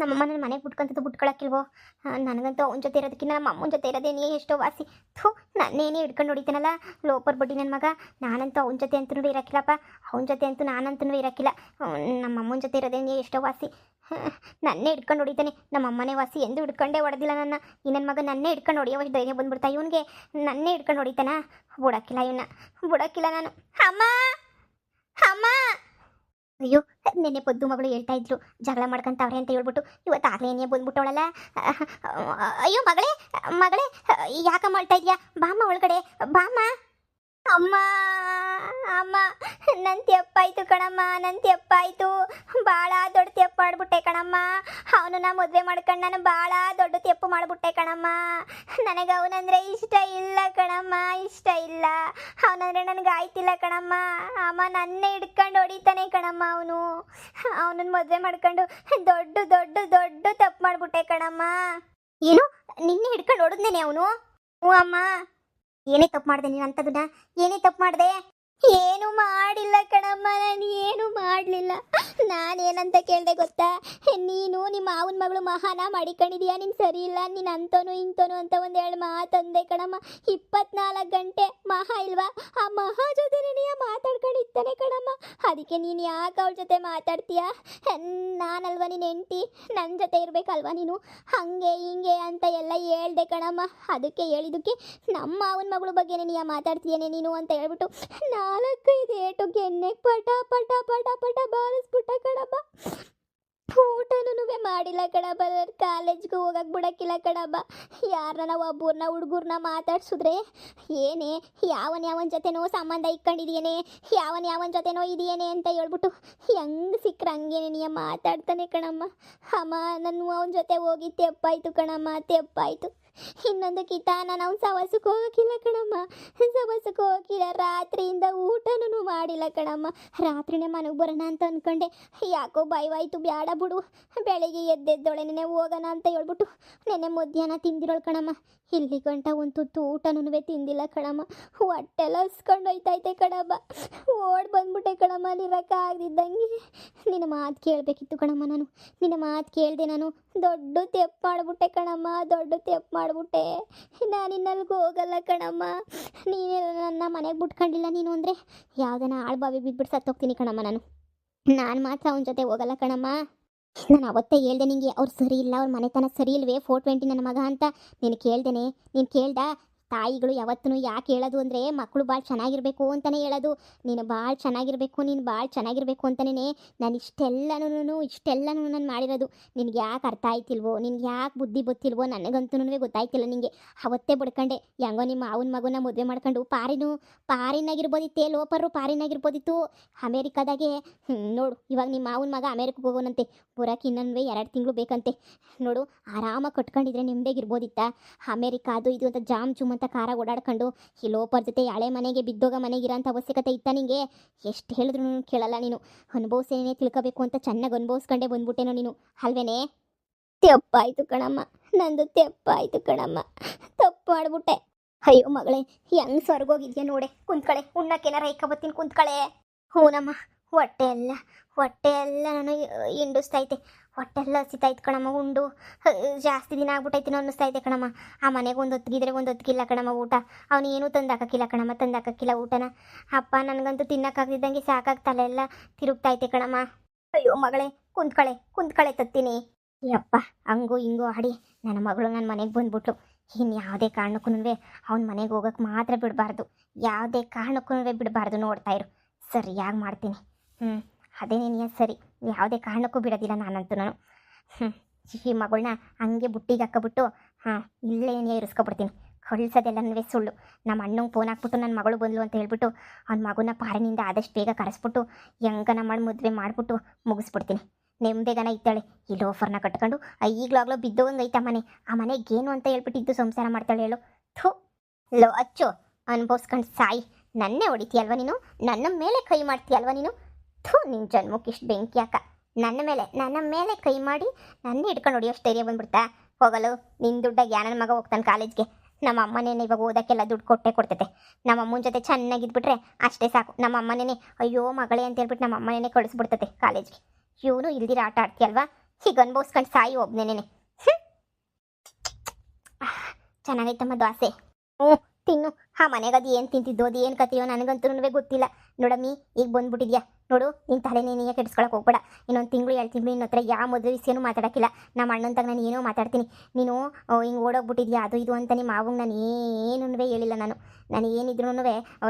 ನಮ್ಮಮ್ಮ ನನ್ನ ಮನೆಗೆ ಬಿಟ್ಕೊಂತದ್ದು ಬಿಟ್ಕೊಳಕ್ಕಿಲ್ವೋ? ನನಗಂತೂ ಅವನ ಜೊತೆ ಇರೋದಕ್ಕಿಂತ ನಮ್ಮ ಅಮ್ಮನ ಜೊತೆ ಇರೋದೇನೇ ಎಷ್ಟೋ ವಾಸಿ. ಥೂ, ನನ್ನೇನೇ ಹಿಡ್ಕೊಂಡು ಹೊಡಿತಾನಲ್ಲ ಲೋಪರ್ ಬಡ್ಡಿ ನನ್ನ ಮಗ. ನಾನಂತೂ ಅವನ ಜೊತೆ ಅಂತೂ ಇರೋಕ್ಕಿಲ್ಲಪ್ಪ. ಅವನ ಜೊತೆ ಅಂತೂ ನಾನಂತೂ ಇರೋಕ್ಕಿಲ್ಲ. ನಮ್ಮ ಅಮ್ಮನ ಜೊತೆ ಇರೋದೇನೇ ಎಷ್ಟೋ ವಾಸಿ. ನನ್ನೇ ಹಿಡ್ಕೊಂಡು ಹೊಡಿತಾನೆ. ನಮ್ಮ ಅಮ್ಮನೇ ವಾಸಿ ಎಂದು ಹಿಡ್ಕೊಂಡೇ ಹೊಡೆದಿಲ್ಲ ನನ್ನ. ಈ ನನ್ನ ಮಗ ನನ್ನೇ ಹಿಡ್ಕೊಂಡು ಹೊಡಿಯೋವಷ್ಟು ಧೈರ್ಯ ಬಂದ್ಬಿಡ್ತಾ ಇವನಿಗೆ. ನನ್ನೇ ಹಿಡ್ಕೊಂಡು ಹೊಡಿತಾನ. ಬಿಡೋಕ್ಕಿಲ್ಲ ಇವನ್ನ, ಬಿಡೋಕ್ಕಿಲ್ಲ ನಾನು. ಅಮ್ಮ ಅಮ್ಮ. ಅಯ್ಯೋ, ನೆನ್ನೆ ಪೊದ್ದು ಮಗಳು ಹೇಳ್ತಾ ಇದ್ರು ಜಗಳ ಮಾಡ್ಕೊಂತವ್ರೆ ಅಂತ ಹೇಳ್ಬಿಟ್ಟು ಇವತ್ತಾಗಲೇ ಏನೇ ಬಂದ್ಬಿಟ್ಟವಳಲ್ಲ. ಅಯ್ಯೋ ಮಗಳೇ ಮಗಳೇ, ಯಾಕಮ್ಮ ಅಳ್ತಾ ಇದೆಯಾ? ಬಾಮ್ಮ ಒಳಗಡೆ ಬಾಮ್ಮ. ಅಮ್ಮ ಅಮ್ಮ, ನನ್ನ ತೆಪ್ಪಾಯ್ತು ಕಣಮ್ಮ, ನನ್ನ ತೆಪ್ಪಾಯ್ತು. ಭಾಳ ದೊಡ್ಡ ತೆಪ್ಪು ಮಾಡ್ಬಿಟ್ಟೆ ಕಣಮ್ಮ. ಅವನು ನಾ ಮದುವೆ ಮಾಡ್ಕೊಂಡು ನಾನು ಭಾಳ ದೊಡ್ಡ ತೆಪ್ಪು ಮಾಡಿಬಿಟ್ಟೆ ಕಣಮ್ಮ. ನನಗೆ ಅವನಂದ್ರೆ ಇಷ್ಟ ಇಲ್ಲ ಕಣಮ್ಮ, ಇಷ್ಟ ಇಲ್ಲ. ಅವನಂದ್ರೆ ನನಗೆ ಆಯ್ತಿಲ್ಲ ಕಣಮ್ಮ. ಅಮ್ಮ ನನ್ನೇ ಹಿಡ್ಕೊಂಡು ಹೊಡಿತಾನೆ ಕಣಮ್ಮ. ಅವನನ್ನ ಮದುವೆ ಮಾಡ್ಕೊಂಡು ದೊಡ್ಡ ದೊಡ್ಡ ದೊಡ್ಡ ತಪ್ಪು ಮಾಡಿಬಿಟ್ಟೆ ಕಣಮ್ಮ. ಏನು, ನಿನ್ನೆ ಹಿಡ್ಕೊಂಡು ಹೊಡೆದ್ನೇನೆ ಅವನು? ಹ್ಞೂ ಅಮ್ಮ. ಏನೇ ತಪ್ಪು ಮಾಡಿದೆ ನೀನು ಅಂಥದನ್ನ? ಏನೇ ತಪ್ಪು ಮಾಡಿದೆ? ಏನು ಮಾಡಿಲ್ಲ ಕಣಮ್ಮ, ನಾನು ಏನು ಮಾಡಲಿಲ್ಲ. ನಾನೇನಂತ ಕೇಳಿದೆ ಗೊತ್ತಾ? ನೀನು ನಿಮ್ಮ ಮಾವನ ಮಗಳು ಮಹಾನ ಮಾಡಿಕೊಂಡಿದೀಯಾ, ನೀನು ಸರಿ ಇಲ್ಲ, ನೀನು ಅಂತೋನು ಇಂತೋನು ಅಂತ ಒಂದೇಳು ಮಾತಂದೆ ಕಣಮ್ಮ. 24 ಗಂಟೆ ಮಹಾ ಇಲ್ವಾ, ಆ ಮಹಾ ಜೊತೆ ನೀನು ಮಾತಾಡ್ಕೊಂಡಿರ್ತಾನೆ ಕಣಮ್ಮ. ಅದಕ್ಕೆ ನೀನು ಯಾಕೆ ಅವಳ ಜೊತೆ ಮಾತಾಡ್ತೀಯಾ? ನಾನಲ್ವ ನೀನು ಹೆಂಡ್ತಿ, ನನ್ನ ಜೊತೆ ಇರಬೇಕಲ್ವ ನೀನು. ಹಾಗೆ ಹಿಂಗೆ ಅಂತ ಎಲ್ಲ ಹೇಳ್ದೆ ಕಣಮ್ಮ. ಅದಕ್ಕೆ ಹೇಳಿದ್ದಕ್ಕೆ ನಮ್ಮ ಮಾವನ ಮಗಳ ಬಗ್ಗೆ ನೀನು ಮಾತಾಡ್ತೀಯೇನೆ ನೀನು ಅಂತ ಹೇಳ್ಬಿಟ್ಟು 4-5 ಏಟು ಕೆನ್ನೆಗೆ ಪಟ ಪಟ ಪಟ ಪಟ ಬಾರಿಸ್ಬಿಟ್ಟ ಕಣಮ್ಮ. ಊಟನೂ ಮಾಡಿಲ್ಲ ಕಣಬ್ಬ. ಕಾಲೇಜ್ಗೆ ಹೋಗಕ್ಕೆ ಬಿಡಕ್ಕಿಲ್ಲ ಕಣಬ್ಬ. ಯಾರನ್ನ ಒಬ್ಬರನ್ನ ಹುಡುಗರನ್ನ ಮಾತಾಡ್ಸಿದ್ರೆ ಏನೇ ಯಾವನ ಜೊತೆನೋ ಸಂಬಂಧ ಇಟ್ಕೊಂಡಿದೀಯೇನೆ, ಯಾವನ ಜೊತೆನೋ ಇದೆಯೇನೆ ಅಂತ ಹೇಳ್ಬಿಟ್ಟು ಹೆಂಗೆ ಸಿಕ್ಕರೆ ಹಂಗೇನೆ ನೀ ಮಾತಾಡ್ತಾನೆ ಕಣಮ್ಮ. ಅಮ್ಮ, ನಾನು ಅವನ ಜೊತೆ ಹೋಗಿ ತೆಪ್ಪಾಯ್ತು ಕಣಮ್ಮ, ತೆಪ್ಪಾಯ್ತು. ಇನ್ನೊಂದಕ್ಕಿಂತ ನಾನು ಅವ್ನು ಸವಸಕ್ಕೆ ಹೋಗೋಕ್ಕಿಲ್ಲ ಕಣಮ್ಮ, ಸವಸಕ್ಕೆ ಹೋಗಿಲ್ಲ. ರಾತ್ರಿಯಿಂದ ಊಟನೂ ಮಾಡಿಲ್ಲ ಕಣಮ್ಮ. ರಾತ್ರಿನೇ ಮನೆಗೆ ಬರೋಣ ಅಂತ ಅಂದ್ಕೊಂಡೆ, ಯಾಕೋ ಭಯವಾಯ್ತು. ಬೇಡ ಬಿಡು, ಬೆಳಿಗ್ಗೆ ಎದ್ದೆದ್ದೊಳೆ ನೆನೆ ಹೋಗೋಣ ಅಂತ ಹೇಳ್ಬಿಟ್ಟು ನೆನೆ ಮಧ್ಯಾಹ್ನ ತಿಂದಿರೋಳು ಕಣಮ್ಮ. ಇಲ್ಲಿ ಗಂಟ ಒಂದು ತುತ್ತು ಊಟನೂ ತಿಂದಿಲ್ಲ ಕಣಮ್ಮ. ಹೊಟ್ಟೆಲ್ಲ ಹಸ್ಕೊಂಡು ಹೋಯ್ತೈತೆ ಕಣಮ್ಮ. ಓಡ್ ಬಂದ್ಬಿಟ್ಟೆ ಕಣಮ್ಮ, ನಿರಕ್ಕಾಗ್ದಿದ್ದಂಗೆ. ನಿನ್ನ ಮಾತು ಕೇಳಬೇಕಿತ್ತು ಕಣಮ್ಮ. ನಾನು ನಿನ್ನ ಮಾತು ಕೇಳಿದೆ. ನಾನು ದೊಡ್ಡ ತೆಪ್ಪು ಮಾಡಿಬಿಟ್ಟೆ ಕಣಮ್ಮ, ದೊಡ್ಡ ತೆಪ್ಪು ಮಾಡಿಬಿಟ್ಟೆ. ನಾನಿನ್ನಲ್ಗೆ ಹೋಗಲ್ಲ ಕಣಮ್ಮ. ನೀನೇ ನನ್ನ ಮನೆಗೆ ಬಿಟ್ಕೊಂಡಿಲ್ಲ ನೀನು ಅಂದರೆ ಯಾವುದನ್ನ ಆಳ್ಬಾವಿ ಬಿದ್ದುಬಿಟ್ಟು ಸತ್ತೋಗ್ತೀನಿ ಕಣಮ್ಮ. ನಾನು ಮಾತ್ರ ಅವನ ಜೊತೆ ಹೋಗಲ್ಲ ಕಣಮ್ಮ. ನಾನು ಅವತ್ತೇ ಹೇಳ್ದೆ ನಿಂಗೆ, ಅವ್ರು ಸರಿ ಇಲ್ಲ, ಅವ್ರ ಮನೆತನ ಸರಿ ಇಲ್ವೇ 420 ನನ್ನ ಮಗ ಅಂತ. ನೀನು ಕೇಳ್ದೇನೆ? ನೀನು ಕೇಳ್ದ? ತಾಯಿಗಳು ಯಾವತ್ತೂ ಯಾಕೆ ಹೇಳೋದು ಅಂದರೆ ಮಕ್ಕಳು ಭಾಳ ಚೆನ್ನಾಗಿರಬೇಕು ಅಂತಲೇ ಹೇಳೋದು. ನೀನು ಭಾಳ ಚೆನ್ನಾಗಿರಬೇಕು, ನೀನು ಭಾಳ ಚೆನ್ನಾಗಿರಬೇಕು ಅಂತಲೇ ನಾನು ಇಷ್ಟೆಲ್ಲನೂ ನಾನು ಮಾಡಿರೋದು. ನಿನಗೆ ಯಾಕೆ ಅರ್ಥ ಆಯ್ತಿಲ್ವೋ, ನಿನ್ಗೆ ಯಾಕೆ ಬುದ್ಧಿ ಗೊತ್ತಿಲ್ವೋ? ನನಗಂತೂ ಗೊತ್ತಾಯ್ತಿಲ್ಲ ನಿನಗೆ. ಅವತ್ತೇ ಬಿಡ್ಕೊಂಡೆ. ಹೆಂಗೋ ನಿಮ್ಮ ಅವನ ಮಗನ ಮದುವೆ ಮಾಡ್ಕೊಂಡು ಪಾರಿನಾಗಿರ್ಬೋದಿತ್ತೆ, ಲೋಪರು ಪಾರಿನಾಗಿರ್ಬೋದಿತ್ತು ಅಮೇರಿಕಾದಾಗೆ. ನೋಡು, ಇವಾಗ ನಿಮ್ಮ ಅವನ ಮಗ ಅಮೇರಿಕಕ್ಕೆ ಹೋಗೋನಂತೆ. ಬರೋಕೆ ಇನ್ನೊಂದು 2 ತಿಂಗಳು ಬೇಕಂತೆ. ನೋಡು, ಆರಾಮಾಗಿ ಕಟ್ಕೊಂಡಿದ್ರೆ ನೆಮ್ಮದಿಗಿರ್ಬೋದಿತ್ತ. ಅಮೇರಿಕ ಅದು ಇದು ಅಂತ ಜಾಮ್ ಚುಮ್ ಅಂತ ಕಾರ ಓಡಾಡ್ಕೊಂಡು ಈ ಲೋಪರ್ ಜೊತೆ ಹಳೆ ಮನೆಗೆ ಬಿದ್ದೋಗ ಮನೆಗೆ ಇರೋಂಥ ಅವಶ್ಯಕತೆ ಇತ್ತ ನಿಂಗೆ? ಎಷ್ಟು ಹೇಳಿದ್ರು ಕೇಳಲ್ಲ ನೀನು. ಅನುಭವಿಸೇನೇ ತಿಳ್ಕೋಬೇಕು ಅಂತ ಚೆನ್ನಾಗಿ ಅನುಭವಿಸ್ಕೊಂಡೇ ಬಂದ್ಬಿಟ್ಟೇನೋ ನೀನು, ಅಲ್ವೇನೆ? ತೆಪ್ಪಾಯ್ತು ಕಣಮ್ಮ, ನಂದು ತೆಪ್ಪಾಯ್ತು ಕಣಮ್ಮ, ತಪ್ಪು ಮಾಡ್ಬಿಟ್ಟೆ. ಅಯ್ಯೋ ಮಗಳೇ, ಹೆಂಗೆ ಸ್ವರ್ಗೋಗಿದ್ಯಾ ನೋಡೆ. ಕುಂತ್ಕಳೆ, ಉಣ್ಣಕ್ಕೇನಾರ ಇಕ್ಕಬತ್ತೀನಿ, ಕುಂತ್ಕಳೆ. ಹೂನಮ್ಮ, ಹೊಟ್ಟೆ ಎಲ್ಲ ನಾನು ಹಿಂಡಿಸ್ತೈತೆ. ಹೊಟ್ಟೆಲ್ಲ ಹಸಿತಾಯ್ತು ಕಣಮ್ಮ. ಉಂಡು ಜಾಸ್ತಿ ದಿನ ಆಗ್ಬಿಟ್ಟೈತಿ ಅನ್ನಿಸ್ತೈತೆ ಕಣಮ್ಮ. ಆ ಮನೆಗೆ ಒಂದು ಹೊತ್ತಿಗಿದ್ರೆ ಒಂದು ಹೊತ್ತಿಗಿಲ್ಲ ಕಣಮ್ಮ ಊಟ. ಅವನು ಏನೂ ತಂದಾಕಿಲ್ಲ ಕಣಮ್ಮ, ತಂದಾಕಿಲ್ಲ ಊಟನ. ಅಪ್ಪ ನನಗಂತೂ ತಿನ್ನಕ್ಕಾಗ್ದಿದ್ದಂಗೆ ಸಾಕಾಗಿ ತಲೆ ಎಲ್ಲ ತಿರುಗ್ತೈತೆ ಕಣಮ್ಮ. ಅಯ್ಯೋ ಮಗಳೇ, ಕುಂತ್ಕಳೆ ತತ್ತೀನಿ. ಯಪ್ಪ, ಹಂಗೂ ಹಿಂಗೂ ಆಡಿ ನನ್ನ ಮಗಳು ನನ್ನ ಮನೆಗೆ ಬಂದ್ಬಿಟ್ಲು. ಇನ್ನು ಯಾವುದೇ ಕಾರಣಕ್ಕೂ ಅವನ ಮನೆಗೆ ಹೋಗೋಕೆ ಮಾತ್ರ ಬಿಡಬಾರ್ದು, ಯಾವುದೇ ಕಾರಣಕ್ಕೂ ಬಿಡಬಾರ್ದು. ನೋಡ್ತಾ ಇರು, ಸರಿಯಾಗಿ ಮಾಡ್ತೀನಿ. ಅದೇನೇನಿಯ ಸರಿ, ಯಾವುದೇ ಕಾರಣಕ್ಕೂ ಬಿಡೋದಿಲ್ಲ ನಾನಂತೂ. ಈ ಮಗಳನ್ನ ಹಂಗೆ ಬುಟ್ಟಿಗೆ ಹಾಕ್ಕೊಬಿಟ್ಟು ಇಲ್ಲೇ ಇರಿಸ್ಕೊಬಿಡ್ತೀನಿ. ಕಳಿಸೋದೆಲ್ಲನೂ ಸುಳ್ಳು. ನಮ್ಮ ಅಣ್ಣಂಗೆ ಫೋನ್ ಹಾಕ್ಬಿಟ್ಟು ನನ್ನ ಮಗಳು ಬಂದ್ಲು ಅಂತ ಹೇಳ್ಬಿಟ್ಟು ಅವ್ನ ಮಗುನ ಪಾರಿನಿಂದ ಆದಷ್ಟು ಬೇಗ ಕರೆಸ್ಬಿಟ್ಟು ಹೆಂಗನ ಮಾಡಿ ಮದುವೆ ಮಾಡಿಬಿಟ್ಟು ಮುಗಿಸ್ಬಿಡ್ತೀನಿ. ನೆಮ್ಮದಿಗನ ಇದ್ದಾಳೆ. ಈ ಲೋಫರ್ನ ಕಟ್ಕೊಂಡು ಈಗಲಾಗ್ಲೂ ಬಿದ್ದೋಗಂಗೆ ಐತೆ ಆ ಮನೆಗೇನು ಅಂತ ಹೇಳ್ಬಿಟ್ಟು ಇದ್ದು ಸಂಸಾರ ಮಾಡ್ತಾಳೆ ಹೇಳು. ಥೂ, ಲೋ ಅಚ್ಚು, ಅನುಭವಿಸ್ಕೊಂಡು ಸಾಯಿ. ನನ್ನೇ ಹೊಡಿತೀಯಲ್ವ ನೀನು? ನನ್ನ ಮೇಲೆ ಕೈ ಮಾಡ್ತೀಯಲ್ವ ನೀನು? ಥೂ, ನಿನ್ನ ಜನ್ಮಕ್ಕೆ ಇಷ್ಟು ಬೆಂಕಿ ಯಾಕ? ನನ್ನ ಮೇಲೆ ಕೈ ಮಾಡಿ ನನ್ನ ಹಿಡ್ಕೊಂಡು ಹೊಡಿಯೋಷ್ಟು ಧೈರ್ಯ ಬಂದ್ಬಿಡ್ತಾ? ಹೋಗಲು ನಿನ್ನ ದುಡ್ಡಾಗಿ ನನ್ನ ಮಗ ಹೋಗ್ತಾನೆ ಕಾಲೇಜ್ಗೆ. ನಮ್ಮ ಅಮ್ಮನೇನೆ ಇವಾಗ ಓದೋಕ್ಕೆಲ್ಲ ದುಡ್ಡು ಕೊಡ್ತೈತೆ. ನಮ್ಮ ಅಮ್ಮನ ಜೊತೆ ಚೆನ್ನಾಗಿದ್ಬಿಟ್ರೆ ಅಷ್ಟೇ ಸಾಕು. ನಮ್ಮ ಅಮ್ಮನೇನೆ ಅಯ್ಯೋ ಮಗಳೇ ಅಂತ ಹೇಳ್ಬಿಟ್ಟು ನಮ್ಮ ಅಮ್ಮನೇನೆ ಕಳಿಸ್ಬಿಡ್ತೈತೆ ಕಾಲೇಜ್ಗೆ. ಇವನು ಇಲ್ದಿರ ಆಟ ಆಡ್ತೀಯಲ್ವಾ? ಹೀಗೆ ಅನ್ಭವಿಸ್ಕೊಂಡು ಸಾಯಿ ಒಬ್ನೇನೆ. ಚೆನ್ನಾಗೈತಮ್ಮ ದೋಸೆ. ಹ್ಞೂ ತಿನ್ನು. ಆ ಮನೆಗೆ ಅದು ಏನು ತಿಂತಿದ್ದೋ ಅದು ಏನು ಕತೆಯೋ ನನಗಂತೂ ಗೊತ್ತಿಲ್ಲ. ನೋಡಮ್ಮಿ ಈಗ ಬಂದ್ಬಿಟ್ಟಿದ್ಯಾ ನೋಡು, ನಿನ್ನ ತಲೆನೇ ಕೆಡಿಸ್ಕೊಳಕ್ಕೆ ಹೋಗ್ಬೇಡ. ಇನ್ನೊಂದು ತಿಂಗಳು 2 ತಿಂಗಳು ನಿನ್ನ ಹತ್ರ ಯಾವ ಮದುವೆ ವಿಷಯನೂ ಮಾತಾಡೋಕ್ಕಿಲ್ಲ. ನಮ್ಮ ಅಣ್ಣಂತಾಗ ನಾನು ಏನೋ ಮಾತಾಡ್ತೀನಿ. ನೀನು ಹಿಂಗೆ ಓಡೋಗ್ಬಿಟ್ಟಿದ್ಯಾ ಅದು ಇದು ಅಂತ ನಿಮ್ಮ ಮಾವಂಗೆ ನಾನು ಏನೂ ಹೇಳಿಲ್ಲ. ನಾನು ಏನಿದ್ರು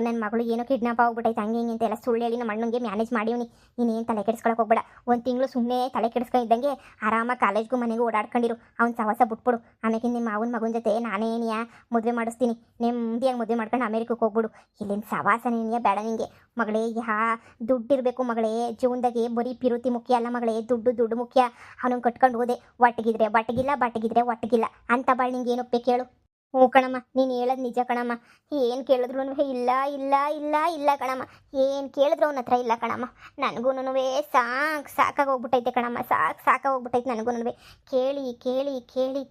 ನನ್ನ ಮಗಳು ಏನೋ ಕಿಡ್ನಾಪ್ ಆಗ್ಬಿಟ್ಟೈತೆ ಹಂಗೆ ಹಿಂಗೆ ಅಂತೆಲ್ಲ ಸುಳ್ಳು ಹೇಳಿ ನಮ್ಮ ಅಣ್ಣಂಗೆ ಮ್ಯಾನೇಜ್ ಮಾಡೀವ್ನಿ. ನೀನೇನು ತಲೆ ಕೆಡಿಸ್ಕೊಳಕ್ಕೆ ಹೋಗ್ಬೇಡ. ಒಂದು ತಿಂಗಳು ಸುಮ್ಮನೆ ತಲೆ ಕೆಡಿಸ್ಕೊಂಡಿದ್ದಂಗೆ ಆರಾಮಾಗಿ ಕಾಲೇಜ್ಗೂ ಮನೆಗೂ ಓಡಾಡ್ಕೊಂಡಿರು. ಅವ್ನ ಸವಾಸ ಬಿಟ್ಬಿಡು. ಆಮೇಲೆ ನಿಮ್ಮ ಮಾವನ ಮಗನ ಜೊತೆ ನಾನೇನಿಯಾ ಮದುವೆ ಮಾಡಿಸ್ತೀನಿ. ನೆಮ್ಮದಿಯಾಗಿ ಮದುವೆ ಮಾಡ್ಕೊಂಡು ಅಮೇರಿಕಕ್ಕೆ ಹೋಗ್ಬಿಡು. ಇಲ್ಲಿನ ಸವಾಸನೇನಿಯಾ ಬೇಡ ನಿಂಗೆ ಮಗಳೇ. ದುಡ್ಡಿರಬೇಕು ಮಗಳೇ ಜೀವನದಾಗೆ. ಬರೀ ಪಿರುತಿ ಮುಖ್ಯ ಅಲ್ಲ ಮಗಳೇ, ದುಡ್ಡು ಮುಖ್ಯ. ಅವನನ್ನು ಕಟ್ಕೊಂಡು ಹೋದೆ ಒಟ್ಟಿಗಿದ್ರೆ ಬಟ್ಟಗಿಲ್ಲ ಒಟ್ಟಿಗಿಲ್ಲ ಅಂತ ಬಾಳ್ ನಿಂಗೆ ಏನೊಪ್ಪೆ ಕೇಳು. ಹ್ಞೂ ಕಣಮ್ಮ, ನೀನು ಹೇಳೋದು ನಿಜ ಕಣಮ್ಮ. ಏನು ಕೇಳಿದ್ರು ಇಲ್ಲ ಕಣಮ್ಮ. ಏನು ಕೇಳಿದ್ರು ಅವನ ಹತ್ರ ಇಲ್ಲ ಕಣಮ್ಮ. ನನಗೂ ಸಾಕಾಗಿ ಹೋಗ್ಬಿಟ್ಟೈತೆ ಕಣಮ್ಮ. ಸಾಕಾಗೋಗ್ಬಿಟ್ಟೈತೆ ನನಗೂ.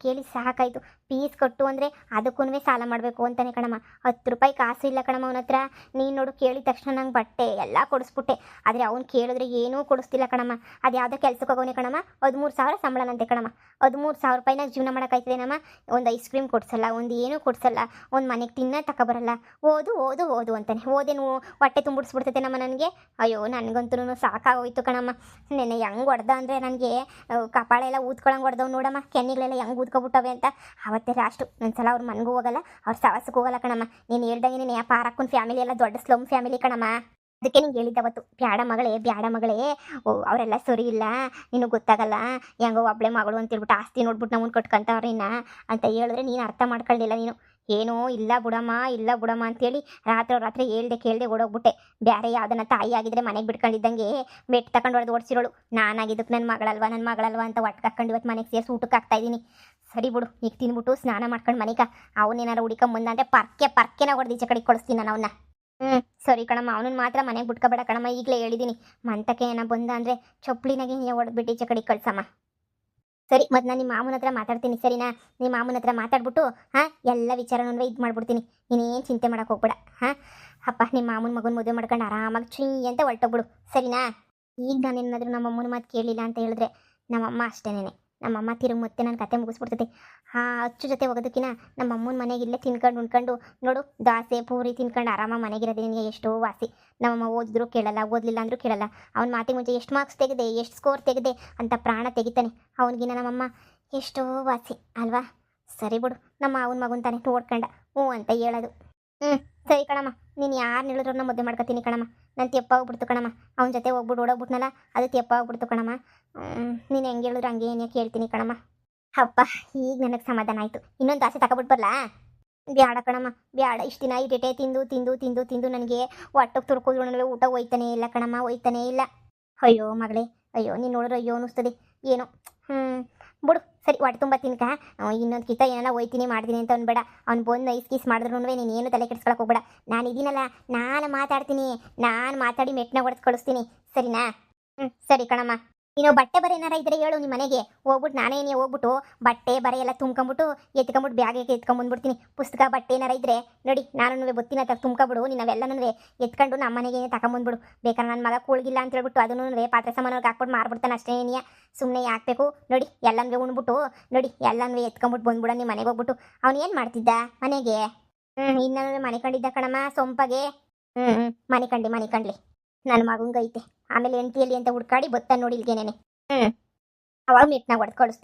ಕೇಳಿ ಸಾಕಾಯಿತು. ಫೀಸ್ ಕಟ್ಟು ಅಂದರೆ ಅದಕ್ಕೂ ಸಾಲ ಮಾಡಬೇಕು ಅಂತಾನೆ ಕಣಮ್ಮ. 10 ರೂಪಾಯಿ ಕಾಸು ಇಲ್ಲ ಕಣಮ್ಮ ಅವನ ಹತ್ರ. ನೀನು ನೋಡು ಕೇಳಿದ ತಕ್ಷಣ ನಂಗೆ ಬಟ್ಟೆ ಎಲ್ಲ ಕೊಡಿಸ್ಬಿಟ್ಟೆ. ಆದರೆ ಅವ್ನು ಕೇಳಿದ್ರೆ ಏನೂ ಕೊಡಿಸ್ತಿಲ್ಲ ಕಣಮ್ಮ. ಅದು ಯಾವುದೋ ಕೆಲ್ಸಕ್ಕೆ ಹೋಗೋನೆ ಕಣಮ್ಮ. 13,000 ಸಂಬಳನಂತೆ ಕಣಮ್ಮ. 13,000 ರೂಪಾಯಿನಾಗ ಜೀವನ ಮಾಡೋಕ್ಕಾಯ್ತದೇನಮ್ಮ? ಒಂದು ಐಸ್ ಕ್ರೀಮ್ ಕೊಡ್ಸಲ್ಲ, ಒಂದು ಏನೂ ಕೊಡ್ಸಲ್ಲ, ಒಂದು ಮನೆಗೆ ತಿನ್ನ ತಗೊಬರಲ್ಲ. ಓದು ಅಂತಾನೆ. ಓದೇನು ಹೊಟ್ಟೆ ತುಂಬಿಡ್ಸ್ಬಿಡ್ತೈತೆ ನಮ್ಮ ನನಗೆ. ಅಯ್ಯೋ ನನಗಂತೂ ಸಾಕಾಗೋಯ್ತು ಕಣಮ್ಮ. ನೆನ್ನೆ ಹೆಂಗೆ ಹೊಡೆದ ಅಂದರೆ ನನಗೆ ಕಪಾಳ ಎಲ್ಲ ಊದ್ಕೊಳಂಗೆ ಹೊಡೆದವ್ ನೋಡಮ್ಮ. ಕೆನ್ನಿಗಳೆಲ್ಲ ಹೆಂಗೆ ಊದ್ಕೊಬಿಟ್ಟವೆ ಅಂತ. ಅವತ್ತೇ ಲಾಸ್ಟು. ಒಂದ್ಸಲ ಅವ್ರ ಮನೆಗೂ ಹೋಗಲ್ಲ, ಅವ್ರ ಸವಾಸಕ್ಕೆ ಹೋಗಲ್ಲ ಕಣಮ್ಮ. ನೀನು ಹೇಳ್ದಂಗೆ ಪಾರಕ್ಕನ ಫ್ಯಾಮಿಲಿ ಎಲ್ಲ ದೊಡ್ಡ ಸ್ಲಮ್ ಫ್ಯಾಮಿಲಿ ಕಣಮ್ಮ. ಅದಕ್ಕೆ ನಿಂಗೆ ಹೇಳಿದ್ದವತ್ತು, ಬ್ಯಾಡ ಮಗಳೇ ಅವರೆಲ್ಲ ಸರಿ ಇಲ್ಲ, ನಿನಗೆ ಗೊತ್ತಾಗಲ್ಲ, ಹೆಂಗೋ ಒಬ್ಬಳೆ ಮಗಳು ಅಂತೇಳ್ಬಿಟ್ಟು ಆಸ್ತಿ ನೋಡ್ಬಿಟ್ಟು ನಮ್ಮನ್ನು ಕಟ್ಕೊಂತವ್ರಿನ್ನ ಅಂತ ಹೇಳಿದ್ರೆ ನೀನು ಅರ್ಥ ಮಾಡ್ಕೊಳ್ಳಿಲ್ಲ. ನೀನು ಏನೋ ಇಲ್ಲ ಬಿಡಮ್ಮ ಅಂತೇಳಿ ರಾತ್ರಿ ಕೇಳ್ದೆ ಓಡೋಗ್ಬಿಟ್ಟೆ. ಬೇರೆ ಯಾವುದನ್ನ ತಾಯಿ ಆಗಿದ್ರೆ ಮನೆಗೆ ಬಿಟ್ಕೊಂಡಿದ್ದಂಗೆ ಬೆಟ್ಟು ತಗೊಂಡು ಹೊಡೆದು ಓಡಿಸಿರೋಳು. ನಾನಾಗಿದ್ದಕ್ಕೆ ನನ್ನ ಮಗಳಲ್ವಾ ಅಂತ ಒಟ್ಕಾಕೊಂಡು ಇವತ್ತು ಮನೆಗೆ ಸೇರಿಸಿ ಊಟಕ್ಕೆ ಹಾಕ್ತಾಯಿದ್ದೀನಿ. ಸರಿ ಬಿಡು, ಈಗ ತಿನ್ಬಿಟ್ಟು ಸ್ನಾನ ಮಾಡ್ಕೊಂಡು ಮನೆಗೆ ಅವನೇನಾರು ಹುಡಿಕೊಂಬಂದಂದ್ರೆ ಪರ್ಕೆನ ಹೊಡೆದು ಈಚೆ ಕಡೆಗೆ ಕಳಿಸ್ತೀನಿ ನಾನು ಅವನ್ನ. ಸರಿ ಕಣಮ್ಮ, ಅವನನ್ನು ಮಾತ್ರ ಮನೆಗೆ ಬಿಟ್ಕೊಬೇಡ ಕಣಮ್ಮ. ಈಗಲೇ ಹೇಳಿದ್ದೀನಿ. ಮಂತಕ್ಕೆ ಏನೋ ಬಂದ ಅಂದರೆ ಚಪ್ಪಲಿನಾಗೆ ಹೊಡೆದ್ಬಿಟ್ಟು ಈಚೆ ಕಡೆಗೆ ಕಳ್ಸಮ್ಮ. ಸರಿ, ಮತ್ತು ನಾನು ನಿಮ್ಮ ಮಾಮನ ಹತ್ರ ಮಾತಾಡ್ತೀನಿ ಸರಿನಾ? ನಿಮ್ಮ ಮಾಮನ ಹತ್ರ ಮಾತಾಡ್ಬಿಟ್ಟು ಎಲ್ಲ ವಿಚಾರನೂ ಇದು ಮಾಡ್ಬಿಡ್ತೀನಿ. ನೀನೇನು ಚಿಂತೆ ಮಾಡೋಕೆ ಹೋಗ್ಬೇಡ. ಅಪ್ಪ ನಿಮ್ಮ ಮಾಮನ ಮಗನ ಮದುವೆ ಮಾಡ್ಕೊಂಡು ಆರಾಮಾಗಿ ಚುಯ್ ಅಂತ ಹೊರಟೋಗ್ಬಿಡು ಸರಿನಾ? ಈಗ ನಾನೇನಾದರೂ ನಮ್ಮ ಅಮ್ಮನ ಮಾತು ಕೇಳಲಿಲ್ಲ ಅಂತ ಹೇಳಿದ್ರೆ ನಮ್ಮಮ್ಮ ಅಷ್ಟೇನೆ. ನಮ್ಮಮ್ಮ ತಿರುಗಿ ಮತ್ತೆ ನನ್ನ ಕತೆ ಮುಗಿಸ್ಬಿಡ್ತೈತಿ. ಅಚ್ಚು ಜೊತೆ ಹೋಗೋದಕ್ಕಿಂತ ನಮ್ಮ ಅಮ್ಮನ ಮನೆಗೆ ಇಲ್ಲೇ ತಿನ್ಕೊಂಡು ಉಣ್ಕೊಂಡು ನೋಡು ದೋಸೆ ಪೂರಿ ತಿನ್ಕೊಂಡು ಆರಾಮಾಗಿ ಮನೆಗಿರೋದು ನಿನಗೆ ಎಷ್ಟೋ ವಾಸಿ. ನಮ್ಮಮ್ಮ ಓದಿದ್ರು ಕೇಳಲ್ಲ, ಓದಲಿಲ್ಲ ಅಂದರೂ ಕೇಳಲ್ಲ. ಅವ್ನ ಮಾತಿಗೆ ಮುಂಚೆ ಎಷ್ಟು ಮಾರ್ಕ್ಸ್ ತೆಗೆದೆ, ಎಷ್ಟು ಸ್ಕೋರ್ ತೆಗೆದೆ ಅಂತ ಪ್ರಾಣ ತೆಗಿತಾನೆ. ಅವನಿಗಿನ ನಮ್ಮಮ್ಮ ಎಷ್ಟೋ ವಾಸಿ ಅಲ್ವಾ? ಸರಿ ಬಿಡು, ನಮ್ಮ ಅವನ ಮಗನ ತಾನೆ ನೋಡ್ಕೊಂಡ ಹ್ಞೂ ಅಂತ ಹೇಳೋದು. ಸರಿ ಕಣಮ್ಮ, ನೀನು ಯಾರು ಹೇಳಿದ್ರು ಮದುವೆ ಮಾಡ್ಕೊತೀನಿ ಕಣಮ್ಮ. ನಾನು ತೆಪ್ಪ ಹೋಗ್ಬಿಡ್ತು ಕಣಮ್ಮ. ಅವನ ಜೊತೆ ಹೋಗ್ಬಿಟ್ಟು ಓಡೋಗ್ಬಿಟ್ನಲ್ಲ, ಅದು ತೆಪ್ಪ ಹೋಗ್ಬಿಡ್ತು ಕಣಮ್ಮ. ನೀನು ಹೆಂಗೆ ಹೇಳಿದ್ರು ಹಂಗೆ ಏನೇ ಕೇಳ್ತೀನಿ ಕಣಮ್ಮ. ಅಪ್ಪ ಈಗ ನನಗೆ ಸಮಾಧಾನ ಆಯಿತು. ಇನ್ನೊಂದು ದೋಸೆ ತಗೊಬಿಟ್ಟು ಬರಲಾ? ಬ್ಯಾಡ ಕಣಮ್ಮ ಬ್ಯಾಡ. ಇಷ್ಟು ದಿನ ಇಟೆ ತಿಂದು ನನಗೆ ಹೊಟ್ಟೆಗೆ ತುರ್ಕೋದ್ರೂ ಊಟ ಹೋಯ್ತಾನೇ ಇಲ್ಲ ಕಣಮ್ಮ, ಹೋಯ್ತಾನೇ ಇಲ್ಲ. ಅಯ್ಯೋ ಮಗಳೇ, ಅಯ್ಯೋ ನೀನು ನೋಡಿದ್ರೆ ಅಯ್ಯೋ ಅನ್ನಿಸ್ತದೆ ಏನೋ. ಬಿಡು ಸರಿ, ಹೊಟ್ಟೆ ತುಂಬ ತಿನ್ಕ. ಇನ್ನೊಂದು ಕಿತ್ತ ಏನೆಲ್ಲ ಹೋಯ್ತೀನಿ ಮಾಡ್ತೀನಿ ಅಂತ ಅನ್ಬೇಡ. ಅವ್ನು ಬಂದು ಐಸ್ ಕೀಸ್ ಮಾಡಿದ್ರು ನೀನು ಏನು ತಲೆ ಕೆಡಿಸ್ಕೊಳಕ್ಕೆ ಹೋಗ್ಬೇಡ. ನಾನು ಇದೀನಲ್ಲ, ನಾನು ಮಾತಾಡ್ತೀನಿ. ನಾನು ಮಾತಾಡಿ ಮೆಟ್ಟನ ಹೊಡೆದು ಕಳಿಸ್ತೀನಿ ಸರಿನಾ? ಸರಿ ಕಣಮ್ಮ. ನೀನು ಬಟ್ಟೆ ಬರೆ ಏನಾರ ಇದ್ರೆ ಹೇಳು ನಿಮ್ಮ ಮನೆಗೆ ಹೋಗ್ಬಿಟ್ಟು ನಾನೇ ಹೋಗ್ಬಿಟ್ಟು ಬಟ್ಟೆ ಬರೆ ಎಲ್ಲ ತುಂಬ್ಕೊಂಬಿಟ್ಟು ಎತ್ಕೊಂಬಿಟ್ಟು ಬ್ಯಾಗಿಗೆ ಎತ್ಕೊಂಬಂದ್ಬಿಡ್ತೀನಿ. ಪುಸ್ತಕ ಬಟ್ಟೆ ಏನಾರ ಇದ್ರೆ ನೋಡಿ ನಾನು ಬೊತ್ತಿನ ತುಂಬ್ಕೊಬಿಡು. ನೀವೆಲ್ಲನೂ ಎತ್ಕೊಂಡು ನಮ್ಮ ಮನೆಗೆ ತಗೊಂಬಂದ್ಬಿಡು. ಬೇಕಾದ್ರೆ ನನ್ನ ಮಗ ಕೂಳ್ಗಿಲ್ಲ ಅಂತ ಹೇಳ್ಬಿಟ್ಟು ಅದನ್ನು ಪಾತ್ರೆ ಸಾಮಾನಿಗೆ ಹಾಕ್ಬಿಟ್ಟು ಮಾರ್ಬಿಡ್ತಾನೆ ಅಷ್ಟೇ. ಸುಮ್ಮನೆ ಹಾಕ್ಬೇಕು ನೋಡಿ. ಎಲ್ಲನೂ ಉಣ್ಬಿಟ್ಟು ನೋಡಿ ಎಲ್ಲನೂ ಎತ್ಕೊಂಬಿಟ್ಟು ಬಂದ್ಬಿಡ ನಿಮ್ಮ ಮನೆಗೆ ಹೋಗ್ಬಿಟ್ಟು. ಅವ್ನು ಏನು ಮಾಡ್ತಿದ್ದ ಮನೆಗೆ? ಇನ್ನೂ ಮನೆ ಕಂಡಿದ್ದ ಕಣಮ್ಮ ಸೊಂಪಗೆ. ಮನೆ ಕಂಡ್ಲಿ ನನ್ನ ಮಗಂಗೈತೆ. ಆಮೇಲೆ ಎಂಟಿಯಲ್ಲಿ ಅಂತ ಹುಡ್ಕಾಡಿ ಬತ್ತ ನೋಡಿ ಇಲ್ಗೇನೇನೆ. ಅವಾಗ ಮಿಟ್ನಾಗ ಹೊಡೆದು ಕಳಿಸ್ತೀನಿ.